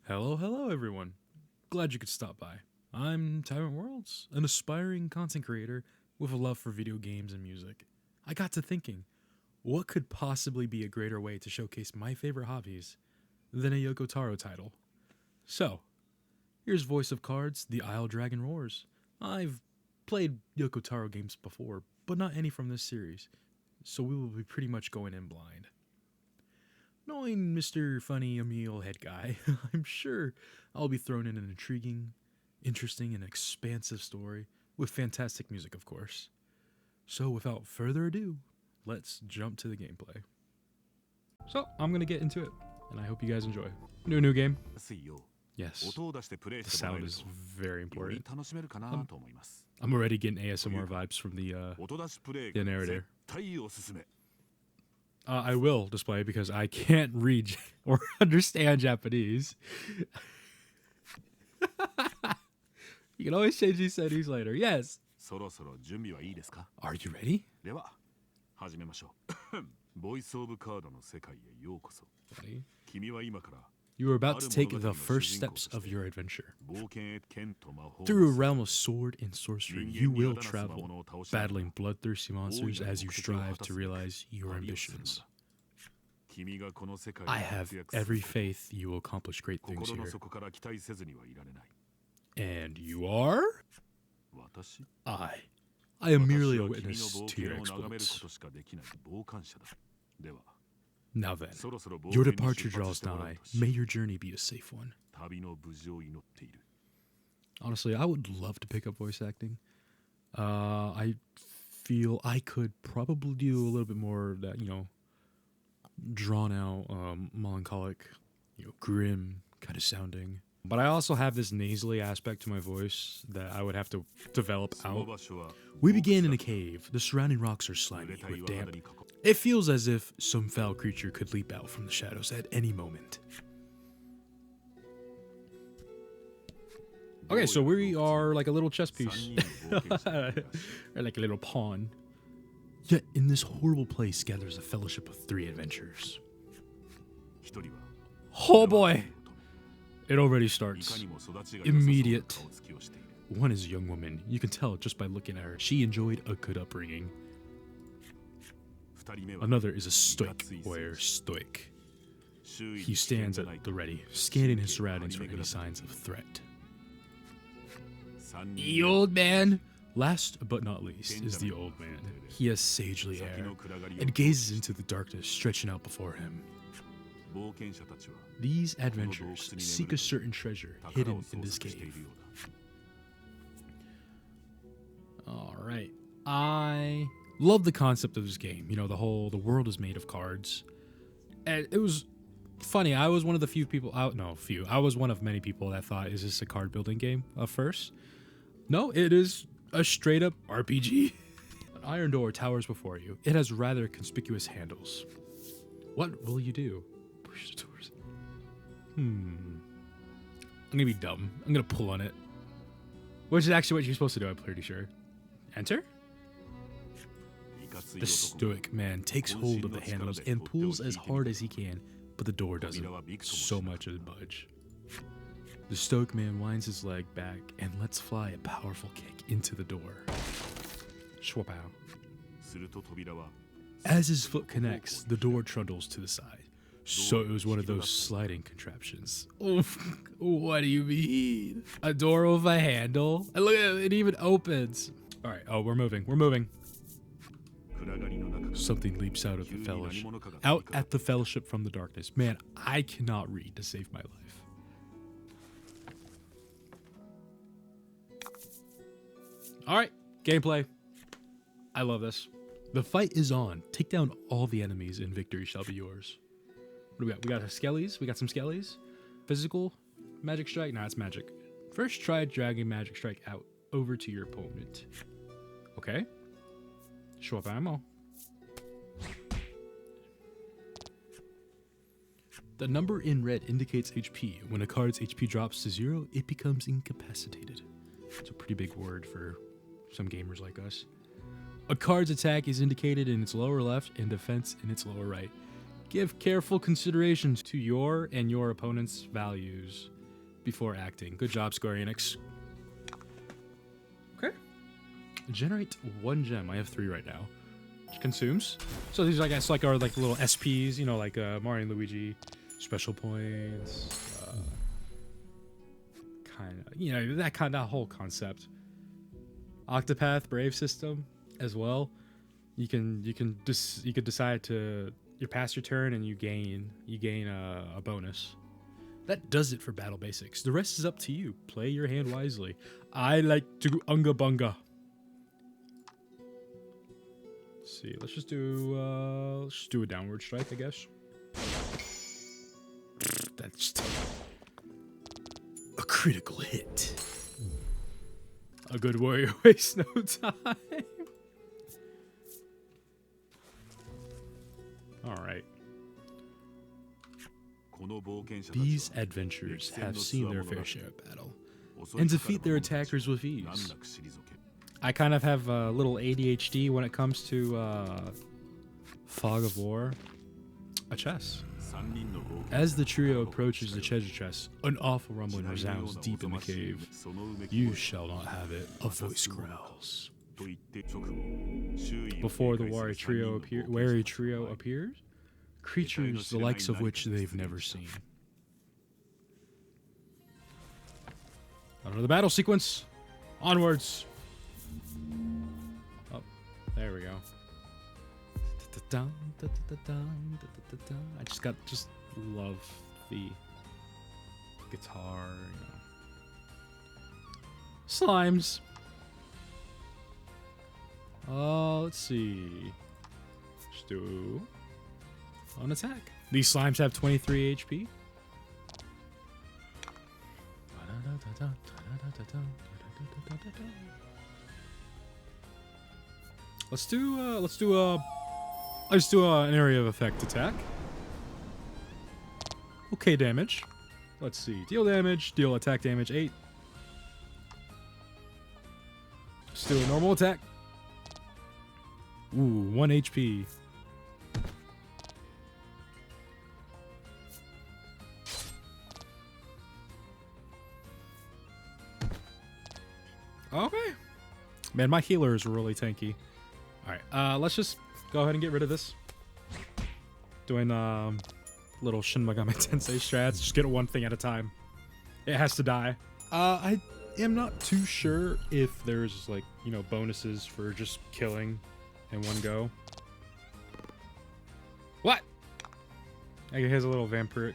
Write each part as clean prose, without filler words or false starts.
Hello everyone. Glad you could stop by. I'm Tyrant Worlds, an aspiring content creator with a love for video games and music. I got to thinking, what could possibly be a greater way to showcase my favorite hobbies than a Yoko Taro title? So, here's Voice of Cards, The Isle Dragon Roars. I've played Yoko Taro games before, but not any from this series, so we will be pretty much going in blind. Knowing Mr. Funny Emil Head Guy, I'm sure I'll be thrown in an intriguing, interesting, and expansive story with fantastic music, of course. So without further ado, let's jump to the gameplay. So I'm going to get into it, and I hope you guys enjoy. New game. Yes, the sound is very important. I'm already getting ASMR vibes from the narrator. I will display because I can't read or understand Japanese. You can always change these settings later. Yes. Are you ready? You are about to take the first steps of your adventure. Through a realm of sword and sorcery, you will travel, battling bloodthirsty monsters as you strive to realize your ambitions. I have every faith you will accomplish great things here. And you are? I am merely a witness to your exploits. Now then, your departure draws nigh. May your journey be a safe one. Honestly, I would love to pick up voice acting. I feel I could probably do a little bit more of that, drawn out, melancholic, grim kind of sounding. But I also have this nasally aspect to my voice that I would have to develop out. We begin in a cave. The surrounding rocks are slimy with damp. It feels as if some foul creature could leap out from the shadows at any moment. Okay, so we are like a little chess piece. Or like a little pawn. Yet in this horrible place gathers a fellowship of 3 adventurers. Oh boy! It already starts. Immediate. One is a young woman. You can tell just by looking at her. She enjoyed a good upbringing. Another is a stoic warrior, stoic. He stands at the ready, scanning his surroundings for any signs of threat. The old man. Last but not least is the old man. He has sagely air and gazes into the darkness stretching out before him. These adventurers seek a certain treasure hidden in this cave. Alright. I love the concept of this game. The world is made of cards. And it was funny. I was one of the few people I was one of many people that thought, is this a card building game first? No, it is a straight up RPG. An iron door towers before you. It has rather conspicuous handles. What will you do? Push the doors. I'm gonna be dumb. I'm gonna pull on it. Which is actually what you're supposed to do, I'm pretty sure. Enter? The stoic man takes hold of the handles and pulls as hard as he can, but the door doesn't so much as budge. The stoic man winds his leg back and lets fly a powerful kick into the door. Schwapow. As his foot connects, the door trundles to the side. So it was one of those sliding contraptions. Oof, what do you mean? A door with a handle? And look at it, it even opens. All right, we're moving. Something leaps out of the fellowship. Out at the fellowship from the darkness. Man, I cannot read to save my life. All right, gameplay. I love this. The fight is on. Take down all the enemies and victory shall be yours. What do we got? We got skellies. We got some skellies. Physical. Magic strike. Nah, it's magic. First, try dragging magic strike out over to your opponent. Okay. Show up ammo. The number in red indicates HP. When a card's HP drops to 0, it becomes incapacitated. It's a pretty big word for some gamers like us. A card's attack is indicated in its lower left and defense in its lower right. Give careful considerations to your and your opponent's values before acting. Good job, Square Enix. Okay. Generate 1 gem. I have 3 right now. Which consumes. So these, I guess, like are like little SPs, you know, like Mario and Luigi special points. Kind of, you know, that whole concept. Octopath Brave system as well. You could decide to you pass your turn and you gain a bonus. That does it for battle basics. The rest is up to you. Play your hand wisely. I like to unga bunga. Let's see. Let's just do a downward strike, I guess. That's a critical hit. A good warrior wastes no time. All right. These adventurers have seen their fair share of battle and defeat their attackers with ease. I kind of have a little ADHD when it comes to Fog of War. A chess. As the trio approaches the treasure chest, an awful rumbling resounds deep in the cave. You shall not have it, a voice growls. Before the wary trio appears, creatures the likes of which they've never seen. Another battle sequence. Onwards. Oh, there we go. I just love the guitar, you know. Slimes. Let's see. Just do an attack. These slimes have 23 HP. Let's do an area of effect attack. Okay, damage. Let's see. Deal damage, deal attack damage 8. Let's do a normal attack. Ooh, 1 HP. Okay. Man, my healer is really tanky. Alright, let's just go ahead and get rid of this. Doing little Shin Megami Tensei strats. Just get one thing at a time. It has to die. I am not too sure if there's, like, you know, bonuses for just killing in one go. What? Okay, here's a little vampiric.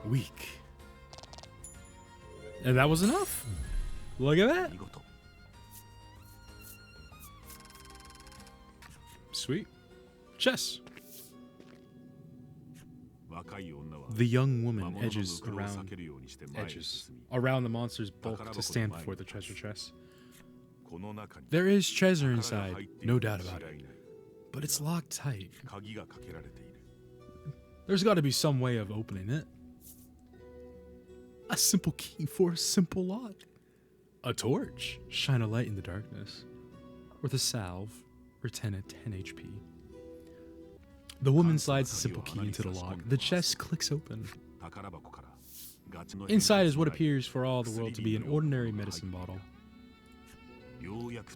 Weak. And that was enough. Look at that. Sweet. Chess. The young woman edges around the monster's bulk to stand before the treasure chest. There is treasure inside, no doubt about it, but it's locked tight. There's got to be some way of opening it. A simple key for a simple lock. A torch. Shine a light in the darkness. With a salve. Return at 10 HP. The woman slides the simple key into the lock. The chest clicks open. Inside is what appears for all the world to be an ordinary medicine bottle.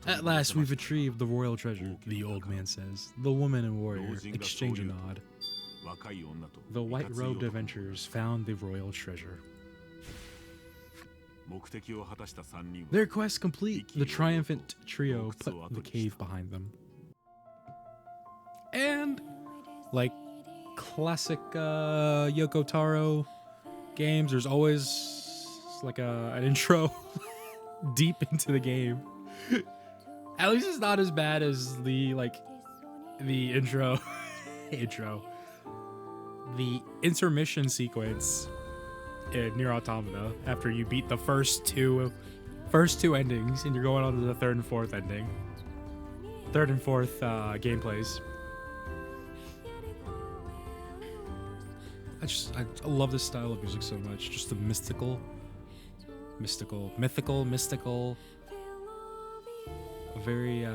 At last we've retrieved the royal treasure, the old man says. The woman and warrior exchange a nod. The white-robed adventurers found the royal treasure. Their quest complete, the triumphant trio put the cave behind them. And, like classic Yoko Taro games, there's always like an intro deep into the game. At least it's not as bad as the intro, the intermission sequence in Nier Automata after you beat the first two endings and you're going on to the third and fourth gameplays. I love this style of music so much. Just the mystical, very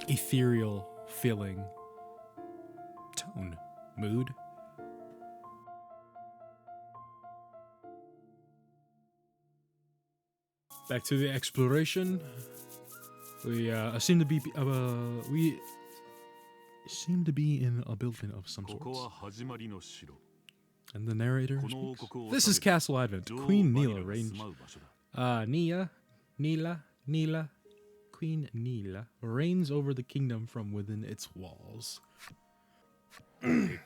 ethereal feeling, tone, mood. Back to the exploration. We seem to be in a building of some sort. And the narrator speaks. This is Castle Advent. Queen Neela reigns. Queen Neela reigns over the kingdom from within its walls. In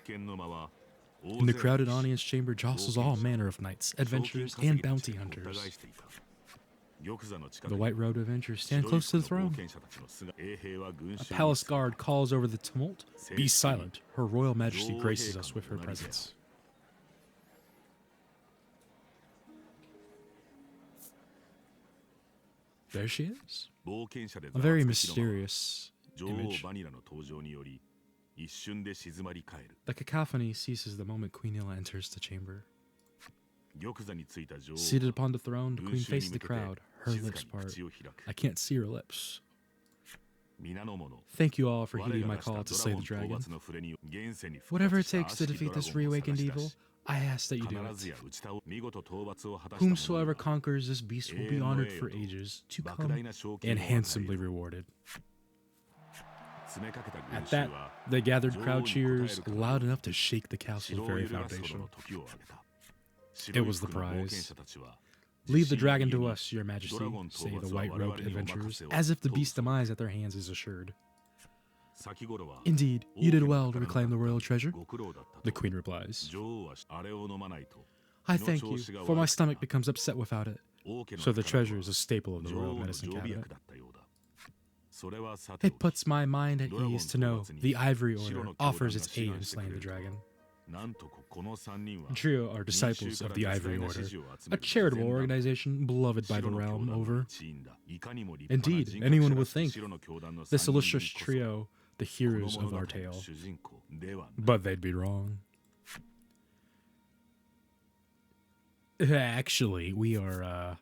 the crowded audience chamber jostles all manner of knights, adventurers, and bounty hunters. The white-robed adventurers stand close to the throne. A palace guard calls over the tumult. Be silent. Her royal majesty graces us with her presence. There she is. A very mysterious image. The cacophony ceases the moment Queen Neela enters the chamber. Seated upon the throne, the queen faces the crowd. Her lips part. I can't see her lips. Thank you all for heeding my call to slay the dragon. Whatever it takes to defeat this reawakened evil, I ask that you do it. Whomsoever conquers this beast will be honored for ages to come and handsomely rewarded. At that, the gathered crowd cheers loud enough to shake the castle's very foundation. It was the prize. Leave the dragon to us, your majesty, say the white-robed adventurers, as if the beast's demise at their hands is assured. Indeed, you did well to reclaim the royal treasure, the queen replies. I thank you, for my stomach becomes upset without it. So the treasure is a staple of the royal medicine cabinet. It puts my mind at ease to know the Ivory Order offers its aid in slaying the dragon. The trio are disciples of the Ivory Order, a charitable organization beloved by the realm over. Indeed, anyone would think this illustrious trio the heroes of our tale, but they'd be wrong. Actually, we are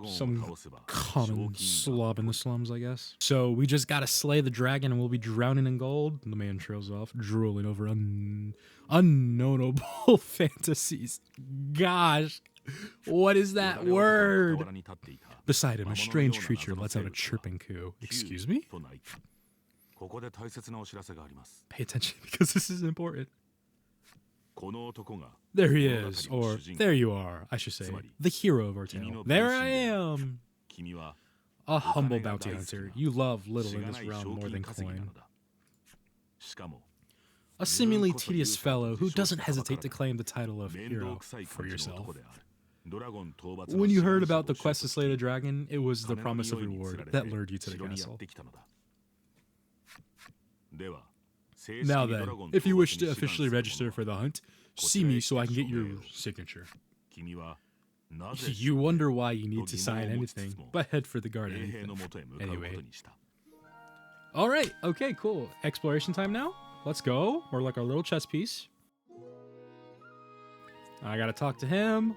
some common slob in the slums, I guess. So we just gotta slay the dragon and we'll be drowning in gold. The man trails off, drooling over unknowable fantasies. Gosh, what is that word? Beside him, a strange creature lets out a chirping coo. Excuse me? Pay attention because this is important. There he is, or there you are, I should say, the hero of our tale. There I am! A humble bounty hunter. You love little in this realm more than coin. A seemingly tedious fellow who doesn't hesitate to claim the title of hero for yourself. When you heard about the quest to slay the dragon, it was the promise of reward that lured you to the castle. Now then, if you wish to officially register for the hunt, see me so I can get your signature. You wonder why you need to sign anything, but head for the guard anyway. Alright, okay, cool. Exploration time now? Let's go. We're like our little chess piece. I gotta talk to him.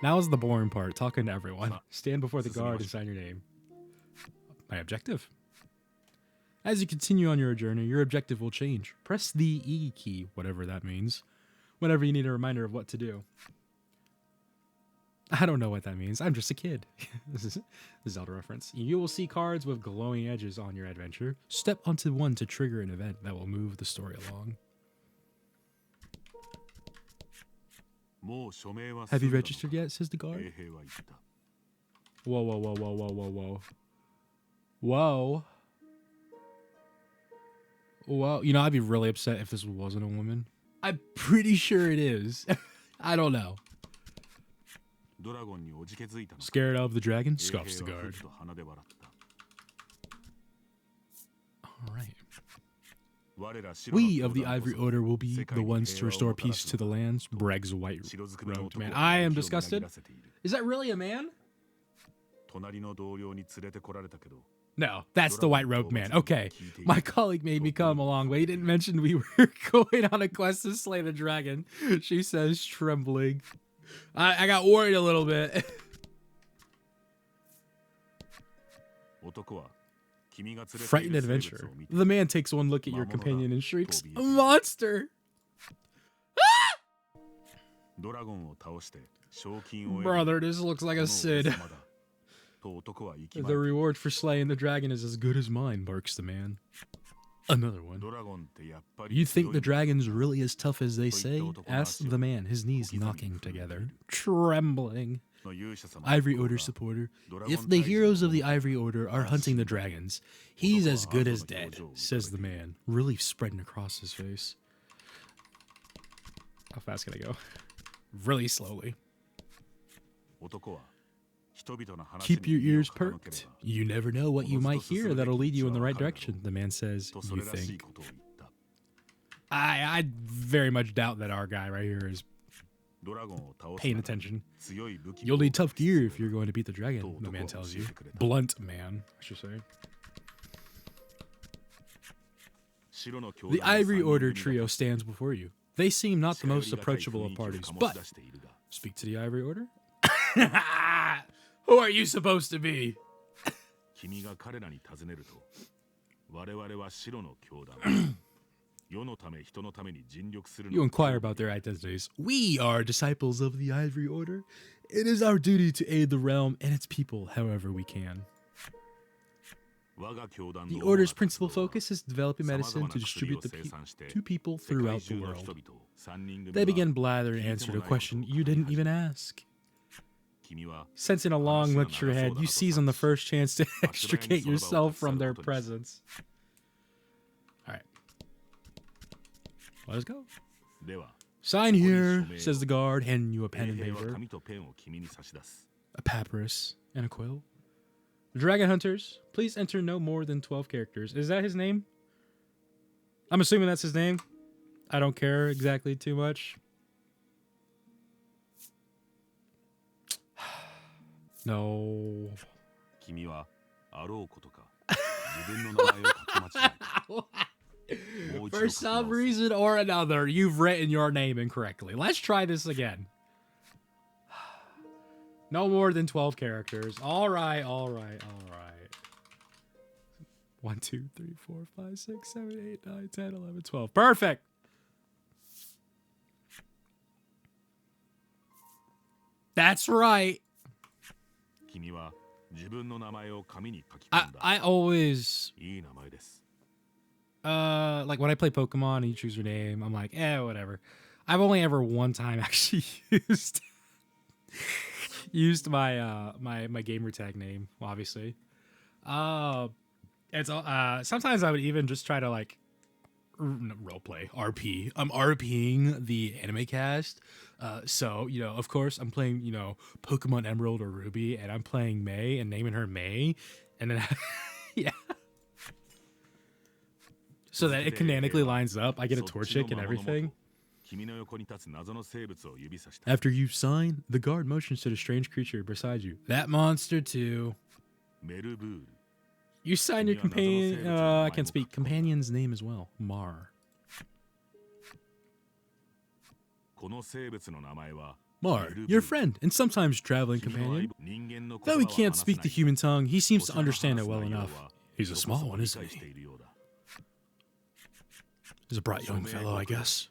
Now is the boring part, talking to everyone. Stand before the guard and sign your name. My objective. As you continue on your journey, your objective will change. Press the E key, whatever that means, whenever you need a reminder of what to do. I don't know what that means. I'm just a kid. This is a Zelda reference. You will see cards with glowing edges on your adventure. Step onto one to trigger an event that will move the story along. Have you registered yet, says the guard. Whoa, whoa, whoa, whoa, whoa, whoa, whoa. Whoa. Well, you know, I'd be really upset if this wasn't a woman. I'm pretty sure it is. I don't know. Scared of the dragon? Scoffs the guard. Alright. We of the Ivory Order will be the ones to restore peace to the lands, brags a white-robed man. I am disgusted. Is that really a man? No, that's the white-robed man. Okay, my colleague made me come along, but he didn't mention we were going on a quest to slay the dragon. She says, trembling. I got worried a little bit. Frightened adventurer. The man takes one look at your companion and shrieks, "A monster!" Brother, this looks like a Sid. The reward for slaying the dragon is as good as mine, barks the man. Another one. You think the dragon's really as tough as they say? Asks the man, his knees knocking together, trembling. Ivory Order supporter. If the heroes of the Ivory Order are hunting the dragons, he's as good as dead, says the man, relief spreading across his face. How fast can I go? Really slowly. Keep your ears perked. You never know what you might hear that'll lead you in the right direction, the man says. You think. I very much doubt that our guy right here is paying attention. You'll need tough gear if you're going to beat the dragon, the man tells you. Blunt man, I should say. The Ivory Order trio stands before you. They seem not the most approachable of parties, but speak to the Ivory Order? Who are you supposed to be? You inquire about their identities. We are disciples of the Ivory Order. It is our duty to aid the realm and its people however we can. The Order's principal focus is developing medicine to distribute to people throughout the world. They begin blather and answer a question you didn't even ask. Sensing a long lecture ahead, you seize on the first chance to extricate yourself from their presence. Alright. Let's go. Sign here, says the guard, handing you a pen and paper, a papyrus, and a quill. Dragon Hunters, please enter no more than 12 characters. Is that his name? I'm assuming that's his name. I don't care exactly too much. No. For some reason or another, you've written your name incorrectly. Let's try this again. No more than 12 characters. All right, all right, all right. 1, 2, 3, 4, 5, 6, 7, 8, 9, 10, 11, 12. Perfect. That's right. I always like when I play Pokemon and you choose your name, I'm like, whatever. I've only ever one time actually used my my gamer tag name, obviously. It's sometimes I would even just try to like roleplay RP. I'm RPing the anime cast. So, you know, of course I'm playing, you know, Pokemon Emerald or Ruby, and I'm playing May and naming her May, and then yeah. So that it canonically lines up. I get a Torchic and everything. After you sign, the guard motions to the strange creature beside you. That monster too. You sign your companion, I can't speak, companion's name as well. Mar. Mar, your friend and sometimes traveling companion. Though he can't speak the human tongue, he seems to understand it well enough. He's a small one, isn't he? He's a bright young fellow, I guess.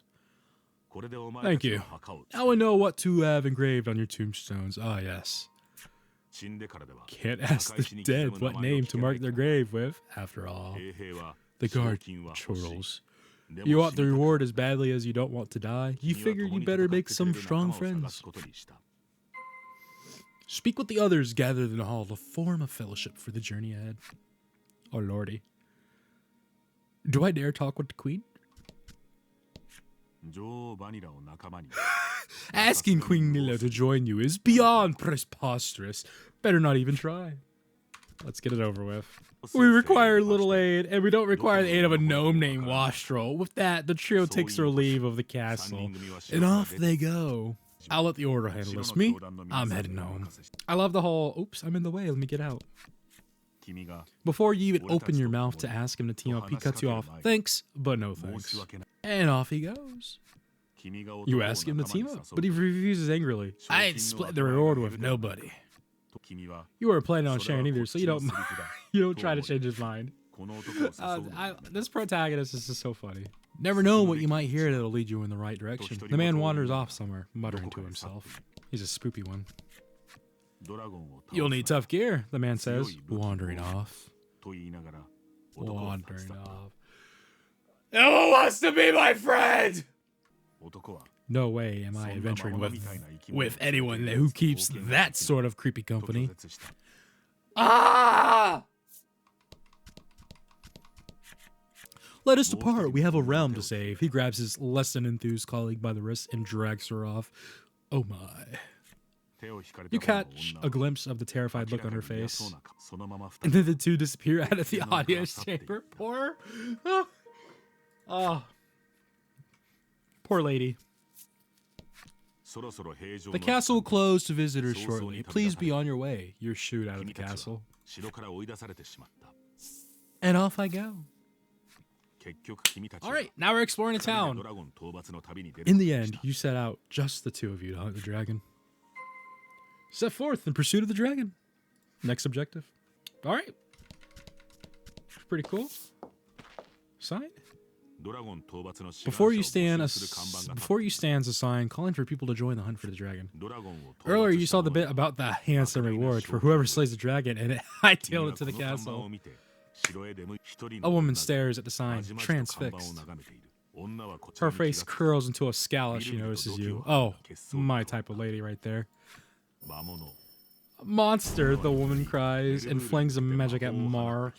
Thank you. Now I know what to have engraved on your tombstones. Ah, yes. Can't ask the dead what name to mark their grave with, after all. The guard chortles. You want the reward as badly as you don't want to die. You figure you better make some strong friends. Speak with the others gathered in the hall to form a fellowship for the journey ahead. Oh, lordy. Do I dare talk with the queen? Asking Queen Nilla to join you is beyond preposterous. Better not even try. Let's get it over with. We require little aid, and we don't require the aid of a gnome named Wastrel. With that, the trio takes their leave of the castle, and off they go. I'll let the order handle this. Me, I'm heading home. I love the whole, oops, I'm in the way, let me get out. Before you even open your mouth to ask him to team up, he cuts you off. Thanks, but no thanks. And off he goes. You ask him to team up, but he refuses angrily. I ain't split the reward with nobody. You weren't planning on sharing either, so you don't try to change his mind. This protagonist is just so funny. Never know what you might hear that'll lead you in the right direction. The man wanders off somewhere, muttering to himself. He's a spoopy one. You'll need tough gear, the man says, wandering off. Wandering off. Who wants to be my friend? No way am I adventuring with anyone who keeps that sort of creepy company. Ah! Let us depart. We have a realm to save. He grabs his less than enthused colleague by the wrist and drags her off. Oh my. You catch a glimpse of the terrified look on her face. And then the two disappear out of the audience chamber. Poor. Oh. Poor lady. The castle will close to visitors shortly. Please be on your way. You're shooed out of the castle. And off I go. Alright, now we're exploring the town. In the end, you set out, just the two of you, to hunt the dragon. Set forth in pursuit of the dragon. Next objective. Alright. Pretty cool. Sign? Before you stands a sign calling for people to join the hunt for the dragon. Earlier you saw the bit about the handsome reward for whoever slays the dragon, and it hightailed it to the castle. A woman stares at the sign, transfixed. Her face curls into a scowl as she notices you. Oh, my type of lady right there. Monster, the woman cries and flings a magic at Mar.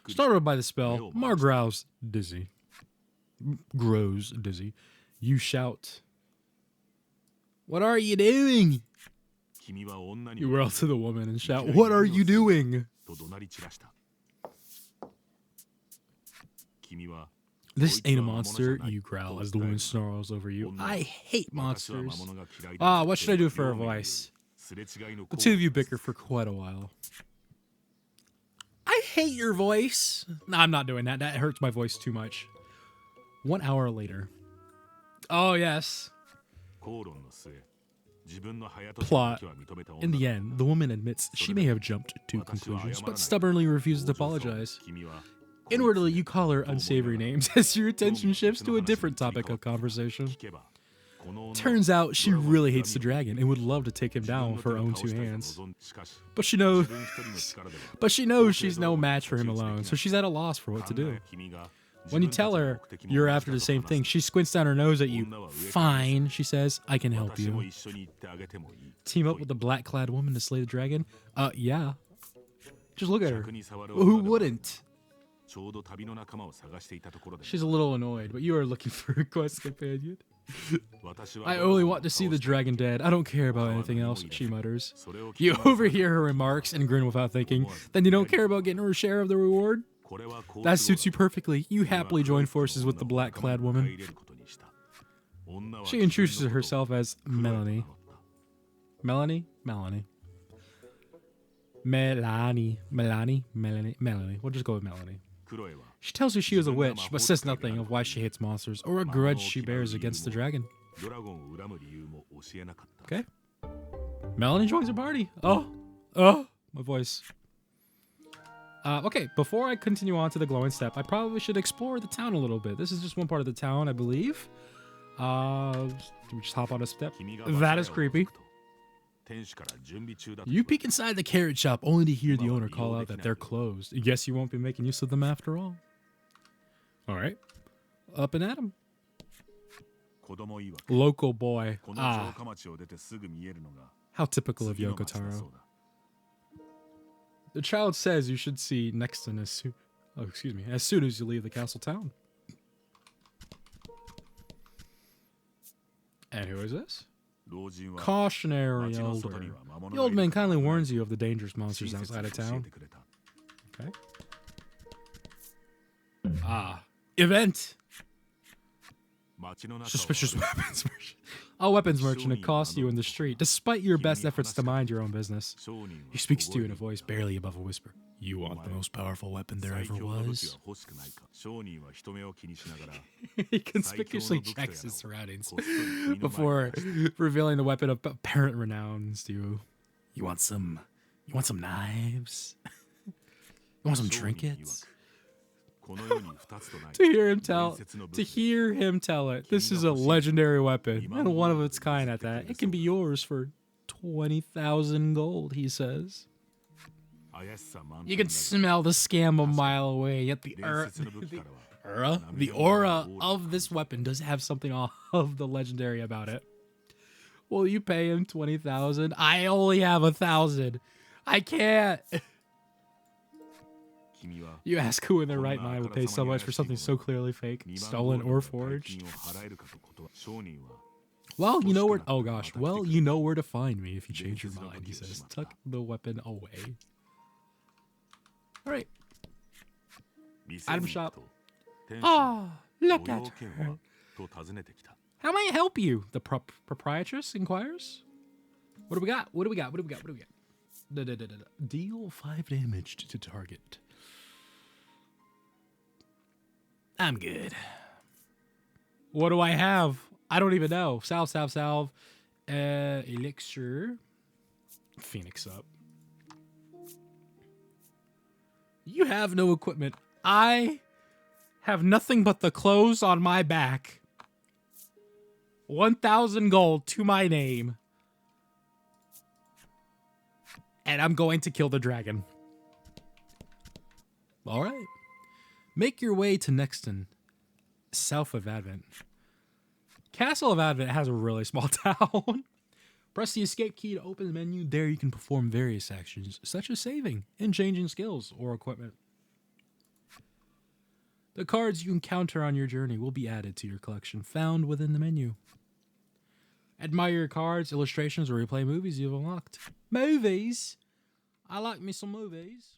Startled by the spell, Mar grows dizzy. You shout, "What are you doing?" You whirl to the woman and shout, "What are you doing?" This ain't a monster, you growl as the woman snarls over you. I hate monsters. What should I do for a voice? The two of you bicker for quite a while. I hate your voice. No, I'm not doing that. That hurts my voice too much. 1 hour later. Oh, yes. Plot. In the end, the woman admits she may have jumped to conclusions, but stubbornly refuses to apologize. Inwardly, you call her unsavory names as your attention shifts to a different topic of conversation. Turns out she really hates the dragon and would love to take him down with her own two hands. But she knows she's no match for him alone, so she's at a loss for what to do. When you tell her you're after the same thing, she squints down her nose at you. Fine, she says, I can help you. Team up with the black-clad woman to slay the dragon? Yeah. Just look at her. Who wouldn't? She's a little annoyed, but you are looking for a quest companion. I only want to see the dragon dead. I don't care about anything else, she mutters. You overhear her remarks and grin without thinking. Then you don't care about getting her share of the reward? That suits you perfectly. You happily join forces with the black-clad woman. She introduces herself as Melanie. Melanie. We'll just go with Melanie. She tells you she is a witch, but says nothing of why she hates monsters or a grudge she bears against the dragon. Okay. Melanie joins the party. Oh, my voice. Okay, before I continue on to the glowing step, I probably should explore the town a little bit. This is just one part of the town, I believe. Do we just hop on a step? That is creepy. You peek inside the carrot shop only to hear the owner call out that they're closed. Guess you won't be making use of them after all. Alright. Up and at 'em. Local boy. How typical of Yoko Taro. The child says you should see Nexton as soon as you leave the castle town. And who is this? Cautionary elder. The old man kindly warns you of the dangerous monsters outside of town. Okay. Event! Suspicious weapons merchant. A weapons merchant accosts you in the street, despite your best efforts to mind your own business. He speaks to you in a voice barely above a whisper. You want the most powerful weapon there ever was? He conspicuously checks his surroundings before revealing the weapon of apparent renown to you. You want some knives? want some trinkets? To hear him tell it, this is a legendary weapon, and one of its kind at that. It can be yours for 20,000 gold, he says. You can smell the scam a mile away, yet the aura of this weapon does have something of the legendary about it. Will you pay him 20,000? I only have 1,000. I can't. You ask who in their right mind would pay so much for something so clearly fake, stolen, or forged. Well, you know where. Oh gosh. Well, you know where to find me if you change your mind. He says, tuck the weapon away. All right. Item shop. Oh, look at her. How may I help you? The proprietress inquires. What do we got? What do we got? What do we got? What do we got? Deal 5 damage to target. I'm good. What do I have? I don't even know. Salve. Elixir. Phoenix up. You have no equipment. I have nothing but the clothes on my back. 1,000 gold to my name. And I'm going to kill the dragon. All right. Make your way to Nexton, south of Advent. Castle of Advent has a really small town. Press the escape key to open the menu. There you can perform various actions, such as saving and changing skills or equipment. The cards you encounter on your journey will be added to your collection, found within the menu. Admire your cards, illustrations, or replay movies you've unlocked. Movies? I like me some movies.